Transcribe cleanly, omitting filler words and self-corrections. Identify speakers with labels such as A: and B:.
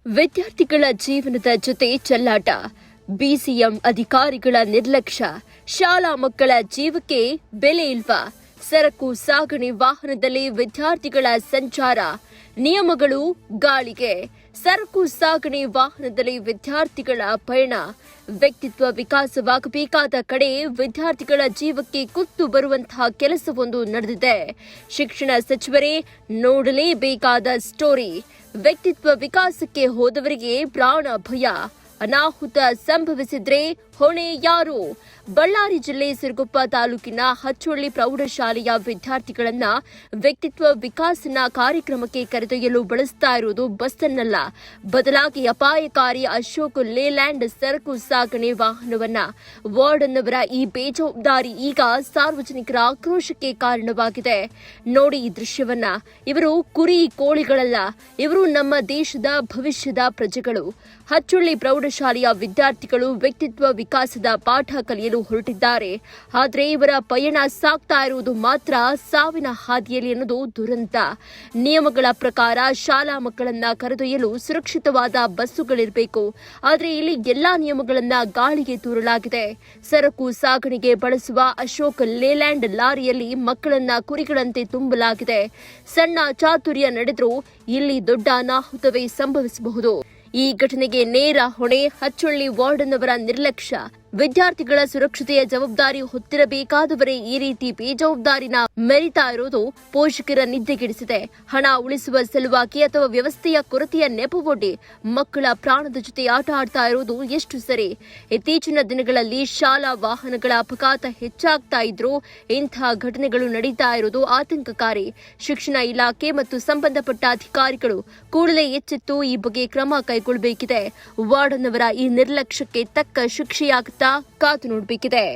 A: ವಿದ್ಯಾರ್ಥಿಗಳ ಜೀವನದ ಜೊತೆ ಚೆಲ್ಲಾಟ, ಬಿಸಿಎಂ ಅಧಿಕಾರಿಗಳ ನಿರ್ಲಕ್ಷ್ಯ, ಶಾಲಾ ಮಕ್ಕಳ ಜೀವಕ್ಕೆ ಬೆಲೆ ಇಲ್ವಾ? ಸರಕು ಸಾಗಣೆ ವಾಹನದಲ್ಲಿ ವಿದ್ಯಾರ್ಥಿಗಳ ಸಂಚಾರ, ನಿಯಮಗಳು ಗಾಳಿಗೆ. ಸರಕು ಸಾಗಣೆ ವಾಹನದಲ್ಲಿ ವಿದ್ಯಾರ್ಥಿಗಳ ಪಯಣ, ವ್ಯಕ್ತಿತ್ವ ವಿಕಾಸವಾಗಬೇಕಾದ ಕಡೆ ವಿದ್ಯಾರ್ಥಿಗಳ ಜೀವಕ್ಕೆ ಕುತ್ತು ಬರುವಂತಹ ಕೆಲಸವೊಂದು ನಡೆದಿದೆ. ಶಿಕ್ಷಣ ಸಚಿವರೇ ನೋಡಲೇಬೇಕಾದ ಸ್ಟೋರಿ. ವ್ಯಕ್ತಿತ್ವ ವಿಕಾಸಕ್ಕೆ ಹೋದವರಿಗೆ ಪ್ರಾಣ ಭಯ. ಅನಾಹುತ ಸಂಭವಿಸಿದ್ರೆ ಹೊಣೆ ಯಾರು? ಬಳ್ಳಾರಿ ಜಿಲ್ಲೆ ಸಿರುಗುಪ್ಪ ತಾಲೂಕಿನ ಹಚ್ಚೊಳ್ಳಿ ಪ್ರೌಢಶಾಲೆಯ ವಿದ್ಯಾರ್ಥಿಗಳನ್ನ ವ್ಯಕ್ತಿತ್ವ ವಿಕಾಸನ ಕಾರ್ಯಕ್ರಮಕ್ಕೆ ಕರೆದೊಯ್ಯಲು ಬಳಸ್ತಾ ಇರುವುದು ಬಸ್ ಅನ್ನಲ್ಲ, ಬದಲಾಗಿ ಅಪಾಯಕಾರಿ ಅಶೋಕ್ ಲೇಲ್ಯಾಂಡ್ ಸರಕು ಸಾಗಣೆ ವಾಹನವನ್ನ. ವಾರ್ಡನ್ ಅವರ ಈ ಬೇಜವಾಬ್ದಾರಿ ಈಗ ಸಾರ್ವಜನಿಕರ ಆಕ್ರೋಶಕ್ಕೆ ಕಾರಣವಾಗಿದೆ. ನೋಡಿ ಈ ದೃಶ್ಯವನ್ನ. ಇವರು ಕುರಿ ಕೋಳಿಗಳಲ್ಲ, ಇವರು ನಮ್ಮ ದೇಶದ ಭವಿಷ್ಯದ ಪ್ರಜೆಗಳು. ಹಚ್ಚೊಳ್ಳಿ ಪ್ರೌಢಶಾಲೆಯ ವಿದ್ಯಾರ್ಥಿಗಳು ವ್ಯಕ್ತಿತ್ವ ವಿಕಾಸದ ಪಾಠ ಕಲಿಯಲು ಹೊರಟಿದ್ದಾರೆ. ಆದರೆ ಇವರ ಪಯಣ ಸಾಗ್ತಾ ಇರುವುದು ಮಾತ್ರ ಸಾವಿನ ಹಾದಿಯಲ್ಲಿ ಅನ್ನೋದು ದುರಂತ. ನಿಯಮಗಳ ಪ್ರಕಾರ ಶಾಲಾ ಮಕ್ಕಳನ್ನ ಕರೆದೊಯ್ಯಲು ಸುರಕ್ಷಿತವಾದ ಬಸ್ಸುಗಳಿರಬೇಕು. ಆದರೆ ಇಲ್ಲಿ ಎಲ್ಲಾ ನಿಯಮಗಳನ್ನ ಗಾಳಿಗೆ ತೂರಲಾಗಿದೆ. ಸರಕು ಸಾಗಣೆಗೆ ಬಳಸುವ ಅಶೋಕ್ ಲೇಲ್ಯಾಂಡ್ ಲಾರಿಯಲ್ಲಿ ಮಕ್ಕಳನ್ನ ಕುರಿಗಳಂತೆ ತುಂಬಲಾಗಿದೆ. ಸಣ್ಣ ಚಾತುರ್ಯ ನಡೆದರೂ ಇಲ್ಲಿ ದೊಡ್ಡ ಅನಾಹುತವೇ ಸಂಭವಿಸಬಹುದು. ಈ ಘಟನೆಗೆ ನೇರ ಹೊಣೆ ಹಚ್ಚೊಳ್ಳಿ ವಾರ್ಡನ್ ಅವರ ನಿರ್ಲಕ್ಷ್ಯ. ವಿದ್ಯಾರ್ಥಿಗಳ ಸುರಕ್ಷತೆಯ ಜವಾಬ್ದಾರಿ ಹೊತ್ತಿರಬೇಕಾದವರೇ ಈ ರೀತಿ ಬೇಜವಾಬ್ದಾರಿನ ಮೆರಿತಾ ಇರೋದು ಪೋಷಕರ ನಿದ್ದೆಗೆಡಿಸಿದೆ. ಹಣ ಉಳಿಸುವ ಸಲುವಾಗಿ ಅಥವಾ ವ್ಯವಸ್ಥೆಯ ಕೊರತೆಯ ನೆಪವೊಡ್ಡಿ ಮಕ್ಕಳ ಪ್ರಾಣದ ಜೊತೆ ಆಟ ಆಡ್ತಾ ಇರೋದು ಎಷ್ಟು ಸರಿ? ಇತ್ತೀಚಿನ ದಿನಗಳಲ್ಲಿ ಶಾಲಾ ವಾಹನಗಳ ಅಪಘಾತ ಹೆಚ್ಚಾಗ್ತಾ ಇದ್ರೂ ಇಂತಹ ಘಟನೆಗಳು ನಡೀತಾ ಇರೋದು ಆತಂಕಕಾರಿ. ಶಿಕ್ಷಣ ಇಲಾಖೆ ಮತ್ತು ಸಂಬಂಧಪಟ್ಟ ಅಧಿಕಾರಿಗಳು ಕೂಡಲೇ ಎಚ್ಚೆತ್ತು ಈ ಬಗ್ಗೆ ಕ್ರಮ ಕೈಗೊಳ್ಳಬೇಕಿದೆ. ವಾರ್ಡನ್ ಅವರ ಈ ನಿರ್ಲಕ್ಷ್ಯಕ್ಕೆ ತಕ್ಕ ಶಿಕ್ಷೆಯಾಗುತ್ತಾ ಕಾದು ನೋಡಬೇಕಿದೆ.